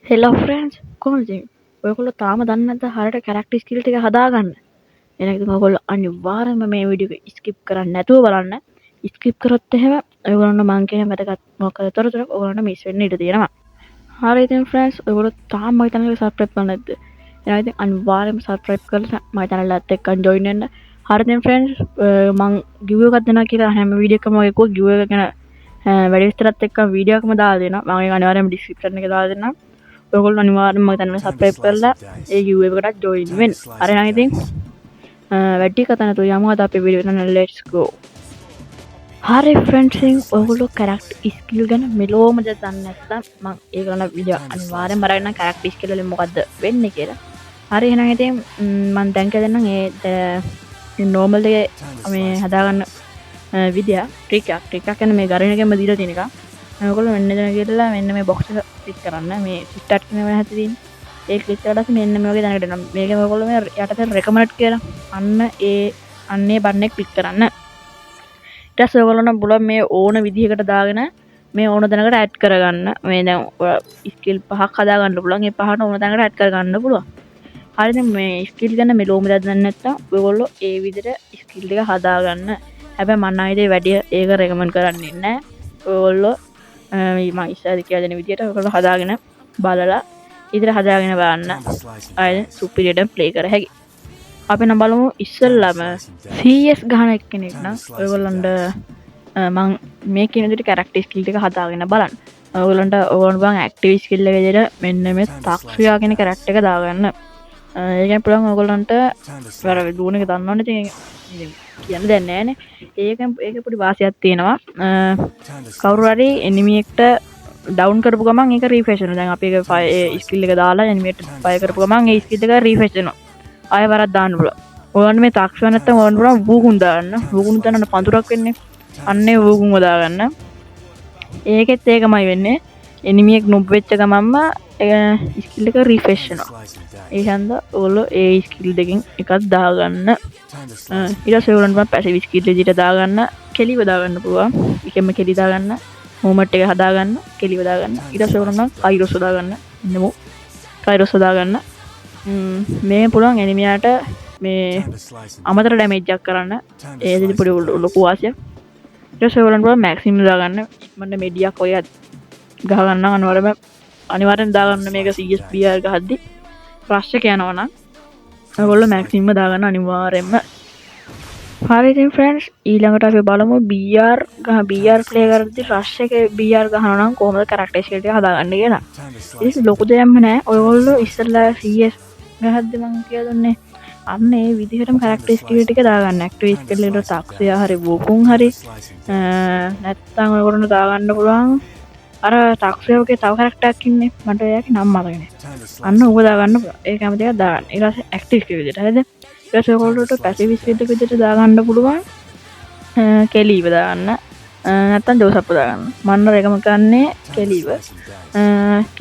Hello friends කොහොමද ඉතින් ඔයගොල්ලෝ තාම දන්නේ නැද්ද හරියට කැරක්ටර් ස්කිල් ටික හදාගන්න? එහෙනම් ඉතින් ඔයගොල්ලෝ අනිවාර්යයෙන්ම මේ වීඩියෝ එක ස්කිප් කරන්නේ නැතුව බලන්න. ස්කිප් කරොත් එහෙම ඔයගොල්ලන්ට මං කියන වැදගත් මොකද තොරතුරක් ඔයගොල්ලන්ට මිස් වෙන්න ඉඩ තියෙනවා. හරි ඉතින් ෆ්‍රෙන්ඩ්ස් ඔයගොල්ලෝ තාම මගේ channel එක subscribe කරලා නැද්ද? එහෙනම් ඉතින් අනිවාර්යයෙන්ම subscribe කරලා මගේ channel එකත් එක්ක join වෙන්න. හරි ඉතින් ෆ්‍රෙන්ඩ්ස් මං give එකක් දෙනවා කියලා හැම වීඩියෝ එකකම ඔය කිව්වා give එක ගැන වැඩි විස්තරත් එක්ක වීඩියෝ එකම දාලා දෙනවා. මම ඒක අනිවාර්යයෙන්ම description එකේ දාලා දෙන්නම්. ඔයගොල්ලෝ අනිවාර්යෙන්ම මගේ channel එක subscribe කරලා ඒ giveaway එකකට join වෙන්න. හරි එහෙනම් ඉතින් වැඩි කතා නැතුව යමු අද අපේ වීඩියෝ එකට. let's go. හරි ෆ්‍රෙන්ඩ්ස් ඉතින් ඔයගොල්ලෝ character skill ගැන මෙලෝම දෙයක් දන්නේ නැත්නම් මම ඒක කරන වීඩියෝ අනිවාර්යෙන්ම අරගෙන character skill වලින් මොකද්ද වෙන්නේ කියලා. හරි එහෙනම් ඉතින් මම දැන් කියලා දෙන්නම් ඒ normal එකේ මේ හදාගන්න විදිය ට්‍රික් එකක් කියන්නේ මේ ගරින එකෙන්ම දීලා තියෙන එක. ඔයගොල්ලෝ මෙන්න දැන් කියලා මෙන්න මේ box එක ක්ලික් කරන්න. මේ start කියන එක හැටි තියෙන. ඒ ක්ලික් කරලා මෙන්න මේ වගේ දැනකට එනවා. මේකෙන් ඔයගොල්ලෝ මේ යටතේ recommend කියලා අන්නේ බටන් එක ක්ලික් කරන්න. ඊට පස්සේ ඔයගොල්ලෝ පුළුවන් මේ ඕන විදිහකට දාගෙන මේ ඕන තැනකට ඇඩ් කරගන්න. මේ දැන් ස්කිල් පහක් හදාගන්න පුළුවන්. ඒ පහට ඕන තැනකට ඇඩ් කරගන්න පුළුවන්. හරිද? මේ ස්කිල් ගැන මෙලොවම දන්නේ නැත්නම් ඔයගොල්ලෝ ඒ විදිහට ස්කිල් එක හදාගන්න. හැබැයි මම ආයේ වැඩි ඒක රෙකමන්ඩ් කරන්නේ නැහැ. ඔයගොල්ලෝ මම ඉස්සරහ කියලා දෙන විදිහට ඔයගොල්ලෝ හදාගෙන බලලා ඉදිරියට හදාගෙන බලන්න. ආයේ සුපිරියට ප්ලේ කර හැකියි. අපි නම් බලමු ඉස්සෙල්ලාම CS ගහන එක්කෙනෙක් නම් ඔයගොල්ලන්ට මම මේ කියන විදිහට කැරක්ටර් ස්කිල් ටික හදාගෙන බලන්න. ඔයගොල්ලන්ට බං ඇක්ටිව් ස්කිල් එක විදිහට මෙන්න මේ තාක්ෂුයා කියන කැරක්ටර් එක දාගන්න. ඒකෙන් පුළුවන් ඔයගොල්ලන්ට වැර දුවන එක දන්නවනේ ඉතින් කියන්න දෙයක් නැහැනේ. ඒක පොඩි වාසියක් තියෙනවා. කවුරු හරි එනිමි එක්ට ඩවුන් කරපු ගමන් ඒක රීෆ්‍රෙෂ් වෙනවා. දැන් අපි ඒක ස්කිල් එක දාලා එනිමි එක්ට ෆයර් කරපු ගමන් ඒ ස්කිල් එක රීෆ්‍රෙෂ් වෙනවා. ආයෙ වරක් දාන්න පුළුවන්. ඔයගොල්ලන්ට මේ තාක්ෂණ නැත්තම් ඔයගොල්ලන්ට පුළුවන් වූකුන් දාන්න. වූකුන් දාන්න පඳුරක් වෙන්නේ. අන්නේ වූකුන් දාගන්න. ඒකෙත් ඒකමයි වෙන්නේ. එනිමි එක නොබ් වෙච්ච ගමන්ම ස්කිල් එක රීෆ්‍රෙෂ් වෙනවා. ඒ හන්ද ඔයගොල්ලෝ ඒ ස්කිල් දෙකෙන් එකක් දාගන්න. ඊට පස්සේ ඔයගොල්ලන්ට පැසිව් ස්කිල් විදිහට දාගන්න, කෙලිව දාගන්න පුළුවන්. එකෙන්ම කෙලි දාගන්න, මූවමන්ට් එක හදාගන්න, කෙලිව දාගන්න. ඊට පස්සේ ඔයගොල්ලන්ට කයිරොස් දාගන්න. ඉන්නමු. කයිරොස් දාගන්න. මේ පුළුවන් එනිමියාට මේ අමතර ඩැමේජ් එකක් කරන්න. ඒ දෙදි පොඩි ලොකු වාසියක්. ඊට පස්සේ ඔයගොල්ලන්ට පුළුවන් මැක්සිමම් දාගන්න. මන්න මෙඩියක් ඔය ගහගන්න අනිවාර්යෙන් දාගන්න මේක CS BR ගහද්දි රෂ් එක යනවා නම් ඔයගොල්ලෝ මැක්සිමම් දාගන්න අනිවාර්යෙන්ම. හරි ඉතින් ෆ්‍රෙන්ඩ්ස් ඊළඟට අපි බලමු BR ප්ලේ කරද්දි රෂ් එකේ BR ගහනවා නම් කොහොමද කැරක්ටර් ස්කිල් ටික හදාගන්න කියලා. ඉතින් ලොකු දෙයක්ම නෑ. ඔයගොල්ලෝ ඉස්සෙල්ලා CS ගහද්දි මම කියලා දුන්නේ අන්න ඒ විදිහටම කැරක්ටර් ස්කිල් ටික දාගන්න. ඇක්ටිව් ස්කිල් එකට තාක්ෂයා හරි වෝකුන් හරි නැත්තම් ඔයගොල්ලන්ට දාගන්න පුළුවන් අර තාක්ෂයාගේ තව කැරක්ටර් එකක් ඉන්නේ. මට එයාගේ නම මතක නෑ. අන්න ඌව දාගන්න පුළුවන්. ඒ කැමති එකක් දාගන්න. ඊට පස්සේ ඇක්ටිව් ස්කිල් විදිහට හරිද? ඊට පස්සේ ඔයගොල්ලන්ට පැසිව් ස්කිල් විදිහට දාගන්න පුළුවන්. කෙලීව දාගන්න. නැත්තම් ජෝසප් දාගන්න. මම රෙකමන්ඩ් කරන්නේ කෙලීව.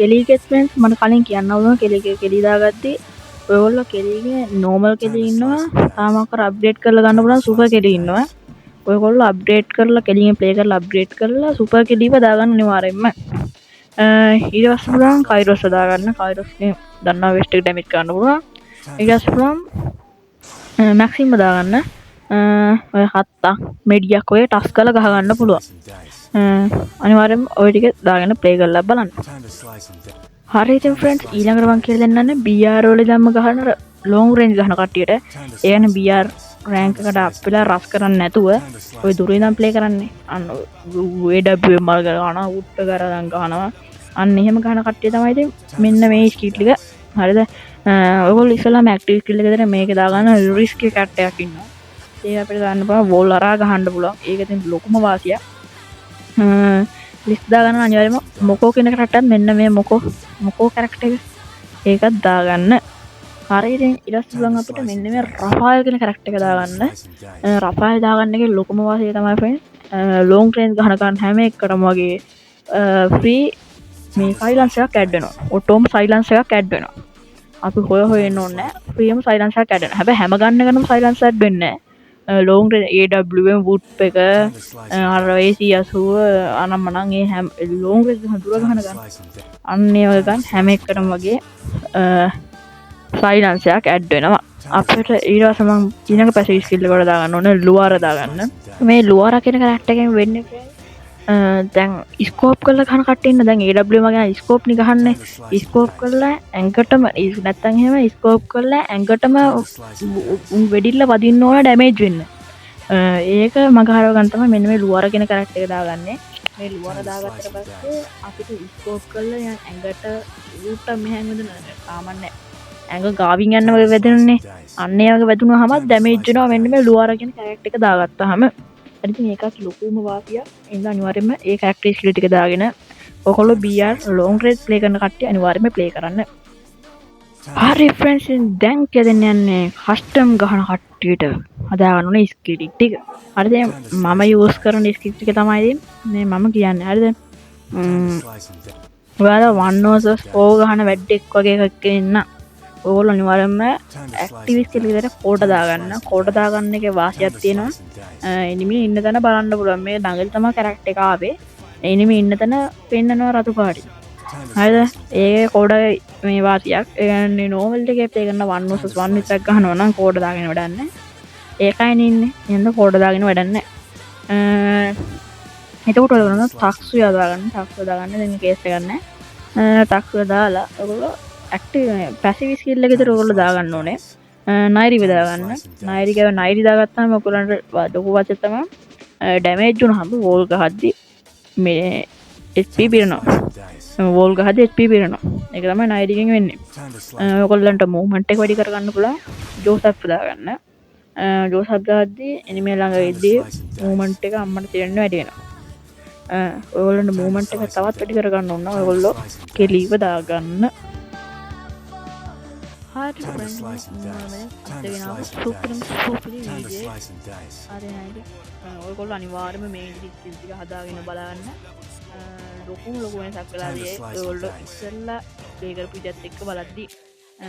කෙලීගේ ස්පෙන්ස් මම කලින් කියන්න ඕන කෙලී දාගත්තී ඔයගොල්ලෝ කෙලීගේ නෝමල් කෙලී ඉන්නවා. තාම අකර අප්ඩේට් කරලා ගන්න පුළුවන් සුපර් කෙලී ඉන්නවා. ඔයගොල්ලෝ අප්ඩේට් කරලා කෙලීගෙන් ප්ලේ කරලා අප්ඩේට් කරලා සුපර් කෙලීව දාගන්න අනිවාර්යෙන්ම. ඊට පස්සේ පුළුවන් කයිරොස් දාගන්න. කයිරොස්ගේ දන්නා වෙස්ට් එක ඩැමේජ් කරන්න පුළුවන්. ඊට පස්සේ පුළුවන් මැක්සිමම් දාගන්න. ඔය 7ක් මෙඩියක් ඔය ටස් කරලා ගහ ගන්න පුළුවන්. අනිවාර්යෙන්ම ඔය ටික දාගෙන ප්ලේ කරලා බලන්න. හරි ඉතින් ෆ්‍රෙන්ඩ්ස් ඊළඟට මම කියලා දෙන්නන්නේ BR වල දැම්ම ගහන ලොං රේන්ජ් ගහන කට්ටියට. ඒ කියන්නේ BR රෑන්ක් එකට අප් වෙලා රස් කරන්නේ නැතුව ඔය දුර ඉඳන් ප්ලේ කරන්නේ. අන්න AWM වල ගහනවා, උට්ට කරන් ගහනවා. අන්න එහෙම ගහන කට්ටිය තමයි ඉතින් මෙන්න මේ ස්කිල් ටික. හරිද? ඔයගොල්ලෝ ඉස්සෙල්ලාම ඇක්ටිව් ස්කිල් එක දෙන මේක දාගන්න රිස්ක් එකක් එකක් ඉන්නවා. ඒක අපිට දාන්න පුළුවන් වෝල් අරා ගහන්න පුළුවන්. ඒක ඉතින් ලොකුම වාසියක්. ලිස්ට් දාගන්න අනිවාර්යයෙන්ම මොකෝ කියන කැරක්ටර් මෙන්න මේ මොකෝ කැරක්ටර් එක ඒකත් දාගන්න. හරි ඉතින් ඊට පස්සේ පුළුවන් අපිට මෙන්න මේ රෆායල් කියන කැරක්ටර් එක දාගන්න. රෆායල් දාගන්න එකේ ලොකුම වාසිය තමයි ෆ්‍රෙන්ඩ් ලොං රේන්ජ් ගහන හැම එකකටම වගේ ෆ්‍රී මේ සයිලන්ස් එකක් ඇඩ් වෙනවා. ඔටෝම සයිලන්ස් එකක් ඇඩ් වෙනවා. අපි හොයන්න ඕනේ නැහැ. ෆ්‍රීම සයිලන්ස් එකක් ඇඩ් වෙනවා. හැබැයි හැම ගන්න එකනම සයිලන්ස් ඇඩ් වෙන්නේ නැහැ. ලෝන් ඒWM වුට් එක අරවේසියසුව අනම්මනන් ඒ හැම් ලෝන් හතුර ගහන ගන්න අන්නේ වගන් හැම එක්කටම වගේ සයිලන්සයක් ඇඩ්වෙනවා අපට ඊරසමන් චීනක පැසිස් කිල්ල කොට දාගන්න ඕන ලුවාරදාගන්න මේ ලුවාර කියෙන කරක්ටකෙන් වෙන්න දැන් ස්කෝප් කල කන කටන්න දැන් ඒඩමගේ ස්කෝප් නි ගහන්න ස්කෝප් කරලා ඇංකටම නැත්තන්හෙම ස්කෝප් කරලා ඇංකටම උන් වෙඩිල්ල පදින්න ඕන ඩැමේජ් වෙන්න ඒක මගහර ගන්තම මෙන්න මේ ලුවාර කෙන කරක්ට එක දාගන්නේ මේ ලුවර දාගත්තර පස්සේ අපිට ස්කෝප් කරල ඇඟට ඌට මෙහැඟද සාමන්න ඇඟ ගාවින් යන්න වගේ වැදන්නේ අන්නේගේ වැදුණු හමත් දැමේජ්නවා මෙන්න මේ ලුවාරගෙන කරක්ට එක දාගත්ත හම ඇති ඒකත් ලොකුම වාපිය එඳ අනිවාරෙන්ම ඒ කක්ටේස් ලිටික දාගෙන ඔකොල්ල බියර් ලෝන් රේට් ප්ලේ කරන කට්ටිය අනිවාර්යයෙන්ම ප්ලේ කරන්න හරි ෆ්‍රෙන්ඩ්ස් දැන් කියදෙන්න යන්නේ කස්ටම් ගහන කට්ටියට හදාගන්න ඕනේ ස්කිල් ටික හරිද මම යූස් කරන ස්කිල් ටික තමයි මේ මම කියන්නේ හරිද ඔයාලා 1 vs 4 ගහන වැඩෙක් වගේ එකක් ඉන්න ඕගොල්ලෝ අනිවාර්යයෙන්ම ඇක්ටිවිස් කියලා විතර කෝඩ දාගන්න කෝඩ දාගන්න එකේ වාසියක් තියෙනවා එනිමි ඉන්න තැන බලන්න පුළුවන් මේ දඟල් තමයි කැරක්ටර් එක ආවේ එනිමි ඉන්න තැන පෙන්නනවා රතු පාටි හරිද ඒ කෝඩ මේ වාසියක් ඒ කියන්නේ නෝමල් එකේ ප්ලේ කරන 1 vs 1 විතරක් ගහනවා නම් කෝඩ දාගෙන වැඩක් නැහැ ඒකයිනේ ඉන්නේ එහෙනම් කෝඩ දාගෙන වැඩක් නැහැ එතකොට ඔයගොල්ලෝ ටක්ස් යදාගන්න ටක්ස් දාගන්න දැන් කේස් එක ගන්න ටක්ස් දාලා ඔයගොල්ලෝ ඇක්ටිව් පැසිව් ස්කිල් එක විතර ඔයගොල්ලෝ දාගන්න ඕනේ නයිරි දාගන්න නයිරි ගාව නයිරි දාගත්තාම ඔයගොල්ලන්ට ලොකු වචන තමයි ඩැමේජ් වුණාම වෝල් ගහද්දි මේ HP පිරෙනවා වෝල් ගහද්දි HP පිරෙනවා ඒක තමයි නයිරිගෙන් වෙන්නේ ඔයගොල්ලන්ට මූවමන්ට් එක වැඩි කරගන්න පුළුවන් ජෝසප් දාගන්න ජෝසප් දාද්දි එනිමේ ළඟ වෙද්දී මූවමන්ට් එක අම්මට තේරෙන්න වැඩි වෙනවා ඔයගොල්ලන්ට මූවමන්ට් එක තවත් වැඩි කරගන්න ඕන ඔයගොල්ලෝ කෙලීව දාගන්න හරි ෆ්‍රෙන්ඩ්ස් අදගෙනාව සුපරි වීඩියෝ හරි නේද ඔයගොල්ලෝ අනිවාර්යයෙන්ම මේ ස්කිල් ටික හදාගෙන බලන්න ලොකු වෙනසක් වෙලා තියෙයි ඔයගොල්ලෝ ඉස්සෙල්ලා ප්ලේ කරපු විදිහත් එක්ක බලද්දි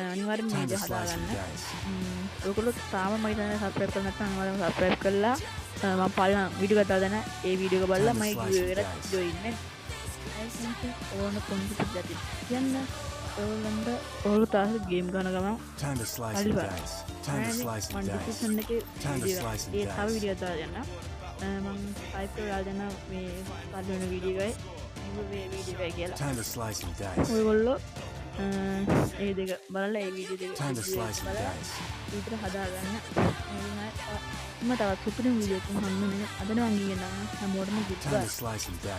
අනිවාර්යයෙන්ම මේ දේ හදාගන්න ඔයගොල්ලෝ තාම මම හිතන්නේ සබ්ස්ක්‍රයිබ් කරලා නැත්නම් අනිවාර්යයෙන්ම සබ්ස්ක්‍රයිබ් කරලා මම පළවෙනි වීඩියෝ එක දාලා ඒ වීඩියෝ එක බලලා මම ගිව් එකට ජොයින් වෙන්න ඕන පොන්ටි පිටati කියන්න ඔයගොල්ලන්ට ඔයගොල්ලෝ තාම ගේම් ගන්න ගමන් හරි බෑ මම ඩිස්ක්‍රිප්ෂන් එකේ ඒ තව වීඩියෝ දාලා දෙන්න මම ටයිප් කරලා දෙන්න මේ පළවෙනි වීඩියෝ එකයි මේ වීඩියෝ එකයි කියලා ඔයගොල්ලෝ ඒ දෙක බලලා ඒ වීඩියෝ දෙක බලලා විතර හදාගන්න මම තවත් සුපිරි වීඩියෝ එකක් හම්බ වෙන අද නම් ගියනම් හැමෝටම ගුඩ් බයි